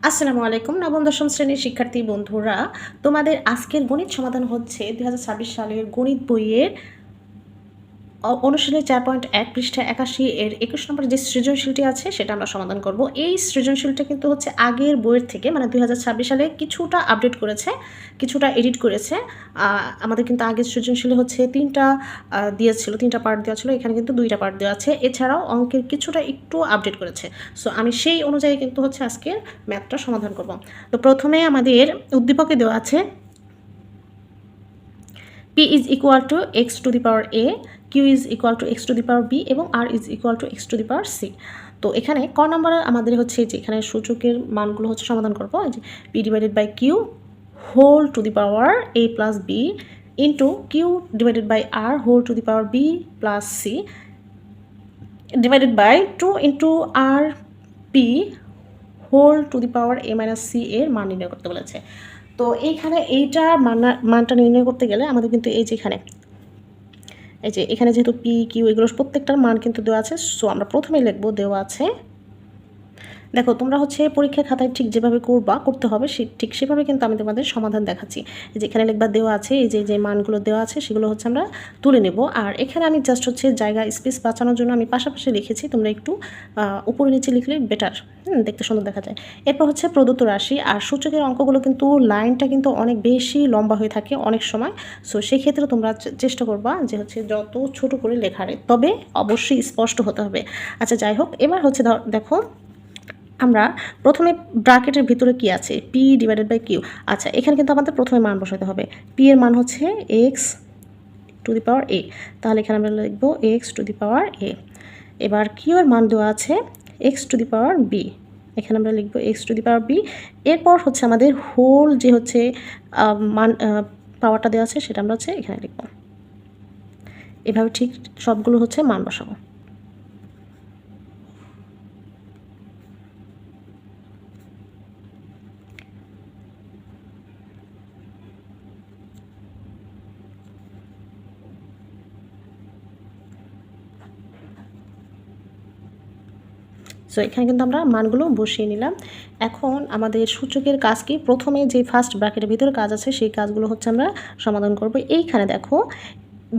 আসসালামু আলাইকুম। নবম দশম শ্রেণীর শিক্ষার্থী বন্ধুরা, তোমাদের আজকের গণিত সমাধান হচ্ছে ২০২৬ সালের গণিত বইয়ের অনুশীলনী ৪.১ পৃষ্ঠা ৮১ এর ২১ নম্বর যে সৃজনশীলটি আছে সেটা আমরা সমাধান করব। এই সৃজনশীলটা কিন্তু হচ্ছে আগের বইয়ের থেকে মানে ২০২৬ সালে কিছুটা আপডেট করেছে, কিছুটা এডিট করেছে। আমাদের কিন্তু আগের সৃজনশীলে হচ্ছে ৩টা দিয়েছিল, ৩টা পার্ট দেওয়া ছিল, এখানে কিন্তু ২টা পার্ট দেওয়া আছে। এছাড়াও অঙ্কের কিছুটা একটু আপডেট করেছে। সো আমি সেই অনুযায়ী কিন্তু হচ্ছে আজকের ম্যাথটা সমাধান করব। তো প্রথমে আমাদের উদ্দীপকে দেওয়া আছে p is equal to x to the power a, q is equal to x to the power b এবং r is equal to x to the power c। তো এখানে ক নম্বরে আমাদের হচ্ছে যে এখানে সূচকের মানগুলো হচ্ছে সমাধান করব। এই যে p divided by q whole to the power a plus b into q divided by r whole to the power b plus c divided by 2 into r p whole to the power a minus c এর মান নির্ণয় করতে বলেছে। তো এইখানে এইটার মানটা নির্ণয় করতে গেলে আমাদের কিন্তু এই যে এখানে যেহেতু পি কিউ এগুলো প্রত্যেকটার মান কিন্তু দেওয়া আছে। সো আমরা প্রথমেই লিখবো দেওয়া আছে। দেখো তোমরা হচ্ছে পরীক্ষার খাতায় ঠিক যেভাবে করতে হবে ঠিক সেভাবে কিন্তু আমি তোমাদের সমাধান দেখাচ্ছি। যে এখানে লিখবা দেওয়া আছে, এই যে মানগুলো দেওয়া আছে সেগুলো হচ্ছে আমরা তুলে নেব। আর এখানে আমি জাস্ট হচ্ছে জায়গা স্পেস বাঁচানোর জন্য আমি পাশাপাশি লিখেছি, তোমরা একটু উপরে নিচে লিখলে বেটার, দেখতে সুন্দর দেখা যায়। এরপর হচ্ছে প্রদত্ত রাশি আর সূচকের অঙ্কগুলো কিন্তু লাইনটা কিন্তু অনেক বেশি লম্বা হয়ে থাকে অনেক সময়। সো সেই ক্ষেত্রে তোমরা চেষ্টা করবা যে হচ্ছে যত ছোট করে লেখারে, তবে অবশ্যই স্পষ্ট হতে হবে। আচ্ছা যাই হোক, এবার হচ্ছে দেখো আমরা প্রথমে ব্র্যাকেটের ভিতরে কি আছে, পি ডিভাইডেড বাই কিউ। আচ্ছা এখানে কিন্তু আমাদের প্রথমে মান বসাতে হবে। পি এর মান হচ্ছে এক্স টু দি পাওয়ার এ, তাহলে এখানে আমরা লিখব এক্স টু দি পাওয়ার এ। এবার কিউ এর মান দেওয়া আছে x to the power b, এখানে আমরা লিখব x to the power b. এরপর হচ্ছে আমাদের হোল যে হচ্ছে মান পাওয়ারটা দেওয়া আছে সেটা আমরা হচ্ছে এখানে লিখব। এভাবে ঠিক সবগুলো হচ্ছে মান বসাবো। সো এখানে কিন্তু আমরা মানগুলো বসিয়ে নিলাম। এখন আমাদের সূচকের কাজ কি, প্রথমে যে ফার্স্ট ব্র্যাকেটের ভিতরে কাজ আছে সেই কাজগুলো হচ্ছে আমরা সমাধান করব। এইখানে দেখো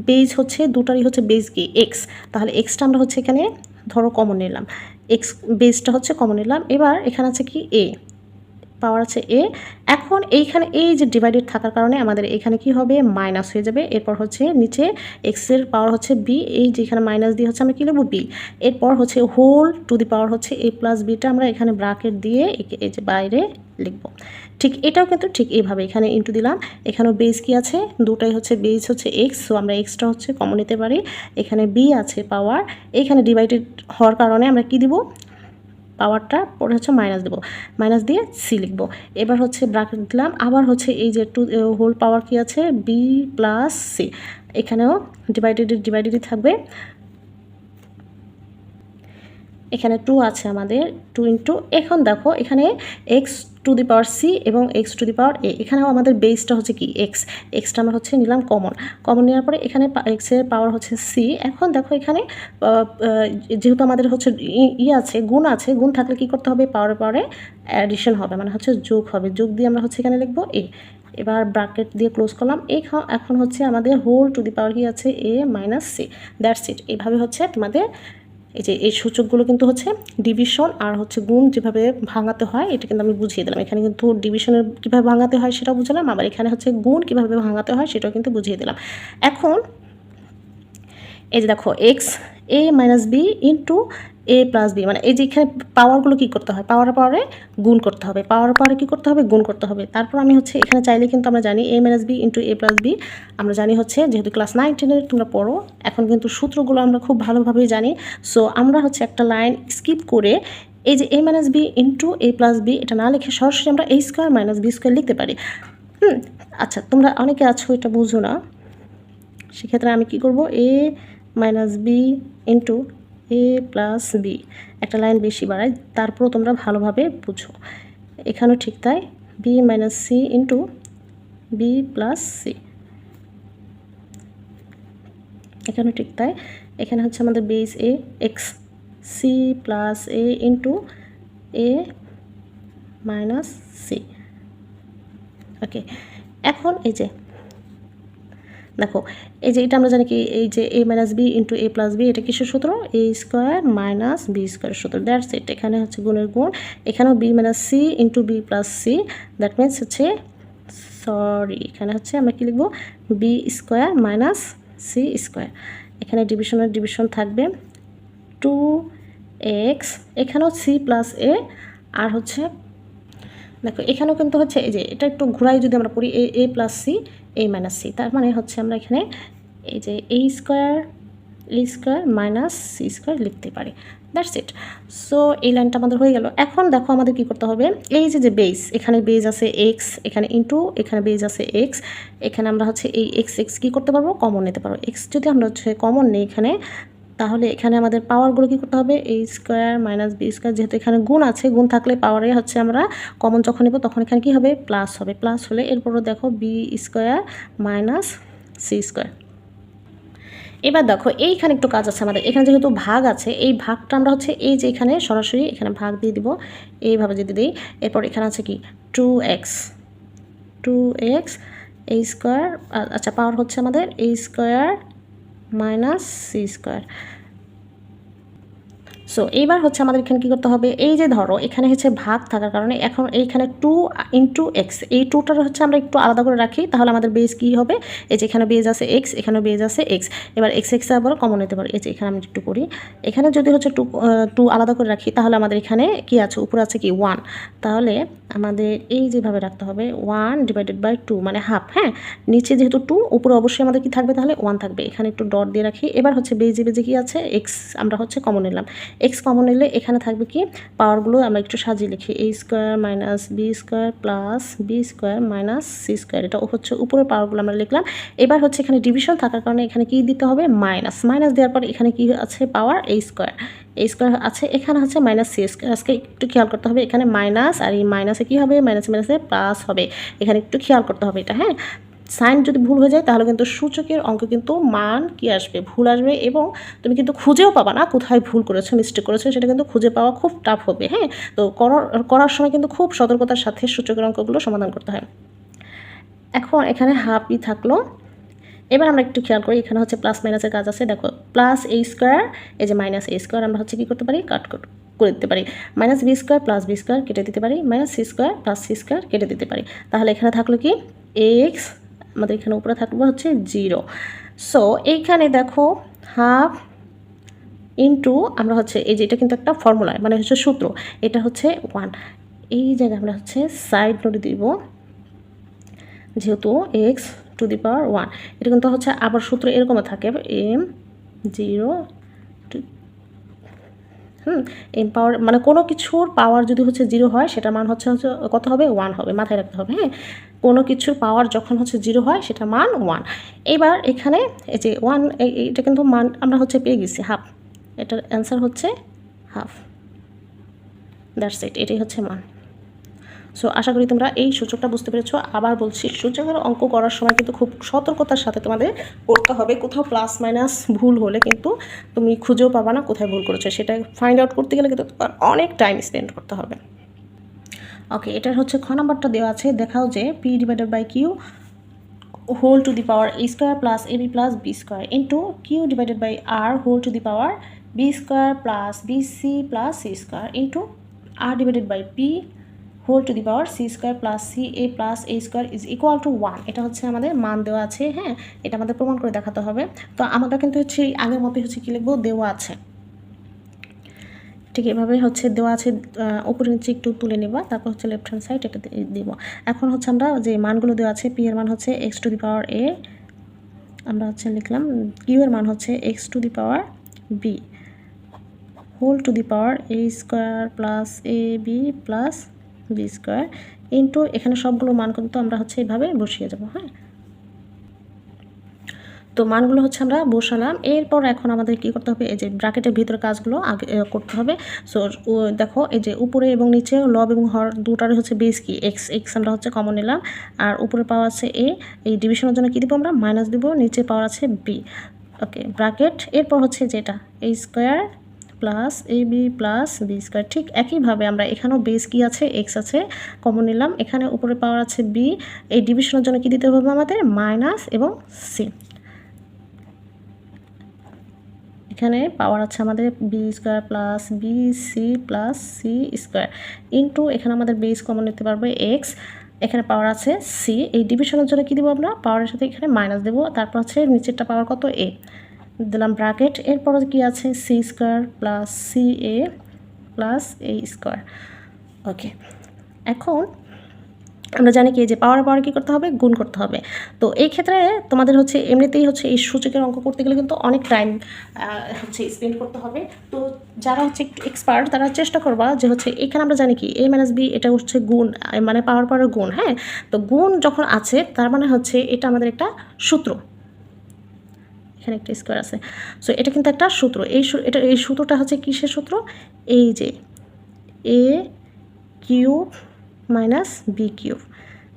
বেজ হচ্ছে দুটারই হচ্ছে বেজ কি এক্স, তাহলে এক্সটা আমরা হচ্ছে এখানে ধরো কমন নিলাম, এক্স বেজটা হচ্ছে কমন নিলাম। এবার এখানে আছে কি এ, পাওয়ার আছে এ। এখন এইখানে এই যে ডিভাইডেড থাকার কারণে আমাদের এখানে কি হবে মাইনাস হয়ে যাবে। এরপর হচ্ছে নিচে এক্সের পাওয়ার হচ্ছে বি, এই যেখানে মাইনাস দিয়ে হচ্ছে আমরা কী লিখবো বি। এরপর হচ্ছে হোল টু দি পাওয়ার হচ্ছে এ প্লাস বিটা আমরা এখানে ব্র্যাকেট দিয়ে এই যে বাইরে লিখব। ঠিক এটাও কিন্তু ঠিক এইভাবে এখানে ইন্টু দিলাম। এখানেও বেস কি আছে, দুটাই হচ্ছে বেস হচ্ছে এক্স, সো আমরা এক্সটা হচ্ছে কমন নিতে পারি। এখানে বি আছে পাওয়ার, এইখানে ডিভাইডেড হওয়ার কারণে আমরা কি দিব, পাওয়ারটা পরে হচ্ছে মাইনাস দেবো, মাইনাস দিয়ে সি লিখবো। এবার হচ্ছে ব্র্যাকেট দিলাম, আবার হচ্ছে এই যে টু হোল পাওয়ার কি আছে বি প্লাস সি, এখানেও ডিভাইডেডই থাকবে। এখানে 2 আছে আমাদের 2 ইন্টু, এখন দেখো এখানে x to the power c এবং x to the power a, এখানেও আমাদের বেসটা হচ্ছে কি এক্সটা আমরা হচ্ছে নিলাম কমন নেওয়ার পরে এখানে এক্সের পাওয়ার হচ্ছে সি। এখন দেখো এখানে যেহেতু আমাদের হচ্ছে আছে গুণ আছে, গুণ থাকলে কি করতে হবে, পাওয়ারে অ্যাডিশন হবে, মানে হচ্ছে যোগ হবে, যোগ দিয়ে আমরা হচ্ছে এখানে লিখবো এ। এবার ব্র্যাকেট দিয়ে ক্লোজ করলাম। এখন হচ্ছে আমাদের হোল টু দি পাওয়ার কি আছে এ মাইনাস সি, দ্যাটস ইট। এইভাবে হচ্ছে তোমাদের এই যে এই সূচকগুলো কিন্তু হচ্ছে ডিভিশন আর হচ্ছে গুণ যেভাবে ভাঙাতে হয় এটা কিন্তু আমি বুঝিয়ে দিলাম। এখানে কিন্তু ডিভিশনের কীভাবে ভাঙাতে হয় সেটাও বুঝলাম, আবার এখানে হচ্ছে গুণ কীভাবে ভাঙাতে হয় সেটাও কিন্তু বুঝিয়ে দিলাম। এখন এই যে দেখো x A minus b into a plus B, মানে এই যে এখানে পাওয়ারগুলো কী করতে হয়, পাওয়ারে গুণ করতে হবে, পাওয়ারে কী করতে হবে, গুণ করতে হবে। তারপর আমি হচ্ছে এখানে চাইলে কিন্তু আমরা জানি এ minus b into a plus B, আমরা জানি হচ্ছে যেহেতু ক্লাস 9-10 তোমরা পড়ো, এখন কিন্তু সূত্রগুলো আমরা খুব ভালোভাবেই জানি। সো আমরা হচ্ছে একটা লাইন স্কিপ করে এই যে এ minus b into a plus b এটা না লিখে সরাসরি আমরা এ স্কোয়ার মাইনাস বি স্কোয়ার লিখতে পারি। আচ্ছা তোমরা অনেকে আছো এটা বুঝো না, সেক্ষেত্রে আমি কি করব, a minus b into a plus b, একটা লাইন বেশি বাড়াই, তারপরও তোমরা ভালোভাবে বুঝো। এখানেও ঠিক তাই, b minus c into b plus c, এখানেও ঠিক তাই। এখানে হচ্ছে আমাদের base a x c plus a into a minus c. Okay, এখন এই যে দেখো, এই যে এটা আমরা জানি কি, এই যে a minus b into a plus b, এটা কিসের সূত্র? a স্কোয়ার মাইনাস বি স্কোয়ারের সূত্র। That's it. এখানে হচ্ছে গুণের গুণ, এখানেও b minus c into b plus c. That means হচ্ছে, সরি, এখানে হচ্ছে আমরা কি লিখবো? B square minus c square. এখানে ডিভিশনের ডিভিশন থাকবে 2x, এখানেও সি প্লাস এ, আর হচ্ছে দেখো এখানেও কিন্তু হচ্ছে এই যে এটা একটু ঘুরাই যদি আমরা পড়ি, এ প্লাস সি এ মাইনাস সি, তার মানে হচ্ছে আমরা এখানে এই যে এ স্কোয়ার মাইনাস সি স্কোয়ার লিখতে পারি। That's it. সো এই লাইনটা আমাদের হয়ে গেল। এখন দেখো আমাদের কি করতে হবে, এই যে বেস, এখানে বেজ আছে এক্স, এখানে ইন্টু, এখানে বেজ আছে এক্স, এখানে আমরা হচ্ছে এই এক্স কী করতে পারবো? কমন নিতে পারবো। এক্স যদি আমরা হচ্ছে কমন নিই এখানে, তাহলে এখানে আমাদের পাওয়ারগুলো কী করতে হবে? এ স্কোয়ার মাইনাস বি স্কোয়ার, যেহেতু এখানে গুণ আছে, গুণ থাকলে পাওয়ারে হচ্ছে আমরা কমন যখন নেব তখন এখানে কী হবে? প্লাস হবে। প্লাস হলে এরপরও দেখো b square minus c square. এবার দেখো এইখানে একটু কাজ আছে আমাদের, এখানে যেহেতু ভাগ আছে, এই ভাগটা আমরা হচ্ছে এই যে এখানে সরাসরি এখানে ভাগ দিয়ে দিব, এইভাবে যদি দিই, এরপর এখানে আছে কি 2x এ স্কোয়ার, আচ্ছা পাওয়ার হচ্ছে আমাদের a square minus c square. So এইবার হচ্ছে আমাদের এখানে কী করতে হবে, এই যে ধরো এখানে হচ্ছে ভাগ থাকার কারণে এখন এইখানে 2 ইন্টু এক্স, এই 2টার হচ্ছে আমরা একটু আলাদা করে রাখি, তাহলে আমাদের বেজ কী হবে? এই যে এখানে বেজ আছে এক্স, এখানে বেজ আছে এক্স, এবার এক্স আবার কমন নিতে পারি। এই যে এখানে আমি একটু করি, এখানে যদি হচ্ছে টু আলাদা করে রাখি, তাহলে আমাদের এখানে কি আছে? উপরে আছে কি 1, তাহলে আমাদের এই যেভাবে রাখতে হবে 1/2 মানে হাফ। হ্যাঁ, নিচে যেহেতু 2, উপরে অবশ্যই আমাদের কি থাকবে? তাহলে 1 থাকবে। এখানে একটু ডট দিয়ে রাখি। এবার হচ্ছে বেজে কি আছে? এক্স আমরা হচ্ছে কমন নিলাম, এক্স কমন নিলে এখানে থাকবে কি? পাওয়ারগুলো আমরা একটু সাজিয়ে লিখি, a square minus b square plus b square minus c square. এটা হচ্ছে উপরের পাওয়ারগুলো আমরা লিখলাম। এবার হচ্ছে এখানে ডিভিশন থাকার কারণে এখানে কি দিতে হবে? মাইনাস দেওয়ার পর এখানে কি আছে? পাওয়ার এ স্কোয়ার আছে, এখানে হচ্ছে মাইনাস সি স্কোয়ার। আজকে একটু খেয়াল করতে হবে, এখানে মাইনাস, আর এই মাইনাসে কী হবে? মাইনাসে প্লাস হবে। এখানে একটু খেয়াল করতে হবে এটা। হ্যাঁ, সাইন যদি ভুল হয়ে যায় তাহলে কিন্তু সূচকের অঙ্ক কিন্তু মান কি আসবে? ভুল আসবে, এবং তুমি কিন্তু খুঁজেও পাবা না কোথায় ভুল করেছো, মিস্টেক করেছো, সেটা কিন্তু খুঁজে পাওয়া খুব টাফ হবে। হ্যাঁ, তো করার সময় কিন্তু খুব সতর্কতার সাথে সূচকের অঙ্কগুলো সমাধান করতে হয়। এখন এখানে হাফই থাকলো। এবার আমরা একটু খেয়াল করি, এখানে হচ্ছে প্লাস মাইনাসের কাজ আছে। দেখো প্লাস এ স্কোয়ার, এই যে মাইনাস এ স্কোয়ার আমরা হচ্ছে কী করতে পারি? কাট করে দিতে পারি। Minus b square plus b square কেটে দিতে পারি, minus c square plus c square কেটে দিতে পারি। তাহলে এখানে থাকলো কি? এক্স, আমাদের এখানে উপরে থাকবে হচ্ছে 0। সো এইখানে দেখো হাফ ইন্টু, আমরা হচ্ছে এই যে এটা কিন্তু একটা ফর্মুলা, মানে হচ্ছে সূত্র, এটা হচ্ছে 1। এই জায়গায় আমরা হচ্ছে সাইড নোটে দিব, যেহেতু x⁻1, এটা কিন্তু হচ্ছে আবার সূত্র এরকমও থাকে, m0 এম পাওয়ার, মানে কোনো কিছুর পাওয়ার যদি হচ্ছে 0 হয়, সেটার মান হচ্ছে কত হবে? 1 হবে। মাথায় রাখতে হবে। হ্যাঁ, কোনো কিছুর পাওয়ার যখন হচ্ছে 0 হয়, সেটা মান 1। এবার এখানে এই যে 1, এটা কিন্তু মান আমরা হচ্ছে পেয়ে গেছি হাফ, এটার অ্যান্সার হচ্ছে হাফ। দ্যাটস ইট, এটাই হচ্ছে মান। সো আশা করি তোমরা এই সূচকটা বুঝতে পেরেছো। আবার বলছি, সূচকের অঙ্ক করার সময় কিন্তু খুব সতর্কতার সাথে তোমাদের করতে হবে। কোথাও প্লাস মাইনাস ভুল হলে কিন্তু তুমি খুঁজেও পাবা না কোথায় ভুল করেছো, সেটা ফাইন্ড আউট করতে গেলে কিন্তু তোমার অনেক টাইম স্পেন্ড করতে হবে। ওকে, এটার হচ্ছে খ নাম্বারটা দেওয়া আছে, দেখাও যে P/Q whole to the power a square plus ab plus b square into Q/R whole to the power b square plus bc plus c square into R/P whole to the power c square plus ca plus a square is equal to 1। এটা হচ্ছে আমাদের মান দেওয়া আছে। হ্যাঁ, এটা আমাদের প্রমাণ করে দেখাতে হবে। তো আমরা কিন্তু হচ্ছে আগের মতোই হচ্ছে কী লিখবো? দেওয়া আছে, ঠিক এভাবে হচ্ছে দেওয়া আছে, উপরে নিচে একটু তুলে নেব, তারপর হচ্ছে লেফট হ্যান্ড সাইড এটা দিব। এখন হচ্ছে আমরা যে মানগুলো দেওয়া আছে, পি এর মান হচ্ছে x⁻a, আমরা হচ্ছে লিখলাম। কিউ এর মান হচ্ছে x⁻b whole to the power a square plus ab plus b square into, এখানে সবগুলো মান কিন্তু আমরা হচ্ছে এইভাবে বসিয়ে যাব। হ্যাঁ, তো মানগুলো হচ্ছে আমরা বসালাম। এরপর এখন আমাদের কি করতে হবে? এই যে ব্র্যাকেটের ভিতরে কাজগুলো আগে করতে হবে। সো দেখো এই যে উপরে এবং নিচে লব এবং হর দুটারে হচ্ছে বেস কি? এক্স আমরা হচ্ছে কমন নিলাম, আর উপরে পাওয়ার আছে এ, এই ডিভিশনের জন্য কী দিব? আমরা মাইনাস দিব, নিচে পাওয়ার আছে বি। ওকে, ব্র্যাকেট, এরপর হচ্ছে যেটা a square plus a b plus b square. ঠিক একইভাবে আমরা এখানেও বেস কি আছে, এক্স আছে, কমন নিলাম। এখানে উপরে পাওয়ার আছে বি, এই ডিভিশনের জন্য কি দিতে হবে আমাদের, মাইনাস এবং সি। এখানে পাওয়ার আছে আমাদের b square plus b c plus c square into এখানে আমাদের বেস কমন নিতে পারবো এক্স, এখানে পাওয়ার আছে সি, এই ডিভিশনের জন্য কী দেবো আমরা, পাওয়ারের সাথে এখানে মাইনাস দেবো, তারপর হচ্ছে নিচেরটা পাওয়ার কত এ দিলাম ব্র্যাকেট, এরপর কি আছে C square plus c a plus a square. ওকে, এখন আমরা জানি কি যে পাওয়ার পাওয়ার কী করতে হবে, গুণ করতে হবে। তো এই ক্ষেত্রে তোমাদের হচ্ছে এমনিতেই হচ্ছে এই সূচকের অঙ্ক করতে গেলে কিন্তু অনেক টাইম হচ্ছে স্পেন্ড করতে হবে। তো যারা হচ্ছে একটু এক্সপার্ট তারা চেষ্টা করবা যে হচ্ছে এখানে আমরা জানি কি এ মাইনাস বি, এটা হচ্ছে গুণ, মানে পাওয়ার পাওয়ারের গুণ। হ্যাঁ, তো গুণ যখন আছে তার মানে হচ্ছে এটা আমাদের একটা সূত্র, এখানে একটা স্কোয়ার আছে, সো এটা কিন্তু একটা সূত্র। এই সূত্রটা হচ্ছে কিসের সূত্র, এই যে a cube minus b cube.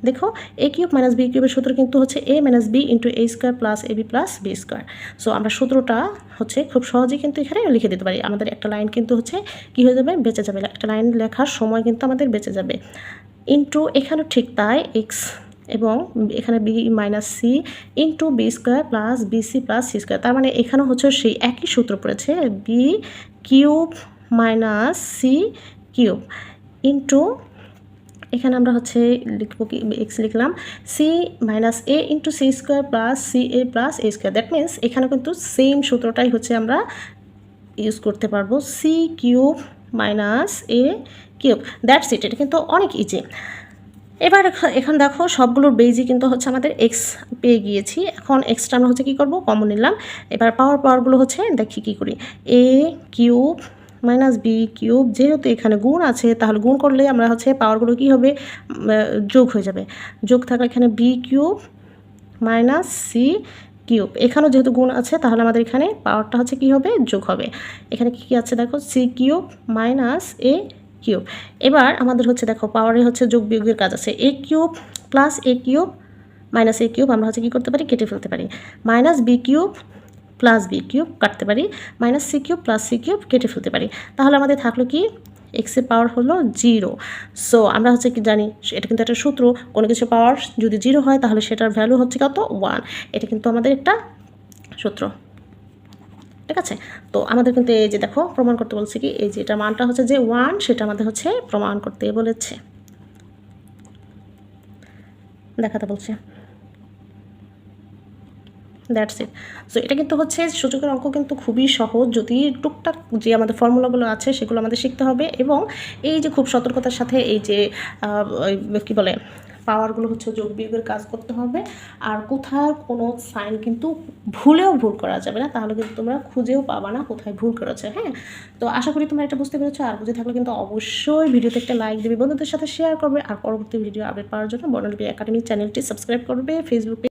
দেখো এ কিউব মাইনাস বি কিউবের সূত্র কিন্তু হচ্ছে a minus b into a square plus a b plus b square. So আমরা সূত্রটা হচ্ছে খুব সহজেই কিন্তু এখানে লিখে দিতে পারি। আমাদের একটা লাইন কিন্তু হচ্ছে কী হয়ে যাবে, বেঁচে যাবে, একটা লাইন লেখার সময় কিন্তু আমাদের বেঁচে যাবে। ইন্টু এখানেও ঠিক তাই, এক্স এবং এখানে b minus c into b square plus bc plus c square. তার মানে এখানেও হচ্ছে সেই একই সূত্র পড়েছে, b cube minus c cube into এখানে আমরা হচ্ছে লিখবো কি, এক্স লিখলাম, c minus a into c square plus c a plus a square. That means এখানে কিন্তু সেম সূত্রটাই হচ্ছে আমরা ইউজ করতে পারবো, c cube minus a cube. That's it, এটা কিন্তু অনেক ইজি। এবার এখন দেখো সবগুলোর বেজই কিন্তু হচ্ছে আমাদের এক্স পেয়ে গিয়েছি। এখন এক্সটা আমরা হচ্ছে কী করবো, কমন নিলাম। এবার পাওয়ারগুলো হচ্ছে দেখি কী করি, এ কিউব মাইনাস বি কিউব, যেহেতু এখানে গুণ আছে তাহলে গুণ করলে আমরা হচ্ছে পাওয়ারগুলো কী হবে, যোগ হয়ে যাবে। যোগ থাকলে এখানে b cube minus c cube, এখানেও যেহেতু গুণ আছে তাহলে আমাদের এখানে পাওয়ারটা হচ্ছে কী হবে, যোগ হবে। এখানে কী আছে দেখো, C cube minus a cube. এবার আমাদের হচ্ছে দেখো পাওয়ারে হচ্ছে যোগ বিয়োগের কাজ আছে, a cube plus a cube minus a cube আমরা হচ্ছে কী করতে পারি, কেটে ফেলতে পারি। Minus b cube plus b cube কাটতে পারি, minus c cube plus c cube কেটে ফেলতে পারি। তাহলে আমাদের থাকলো কি, এক্সের পাওয়ার হলো 0। সো আমরা হচ্ছে কি জানি, এটা কিন্তু একটা সূত্র, কোনো কিছু পাওয়ার যদি 0 হয় তাহলে সেটার ভ্যালু হচ্ছে কত, 1। এটা কিন্তু আমাদের একটা সূত্র, ঠিক আছে। তো আমাদের কিন্তু এই যে দেখো প্রমাণ করতে বলছে কি, এই যে এটা মানটা হচ্ছে যে 1, সেটা আমাদের হচ্ছে প্রমাণ করতে বলেছে, দেখাতে বলছে। That's it. সো এটা কিন্তু হচ্ছে সূচকের অঙ্ক কিন্তু খুবই সহজ, যদি টুকটাক যে আমাদের ফর্মুলাগুলো আছে সেগুলো আমাদের শিখতে হবে, এবং এই যে খুব সতর্কতার সাথে এই যে কী বলে পাওয়ারগুলো হচ্ছে যোগ বিয়োগের কাজ করতে হবে। আর কোথাও কোনো সাইন কিন্তু ভুল করা যাবে না, তাহলে কিন্তু তোমরা খুঁজেও পাবা না কোথায় ভুল করেছে। হ্যাঁ, তো আশা করি তোমরা এটা বুঝতে পেরেছো। আর বুঝে থাকলে কিন্তু অবশ্যই ভিডিওতে একটা লাইক দেবে, বন্ধুদের সাথে শেয়ার করবে, আর পরবর্তী ভিডিও আপডেট পাওয়ার জন্য বর্ণলিপি একাডেমি চ্যানেলটি সাবস্ক্রাইব করবে। ফেসবুকে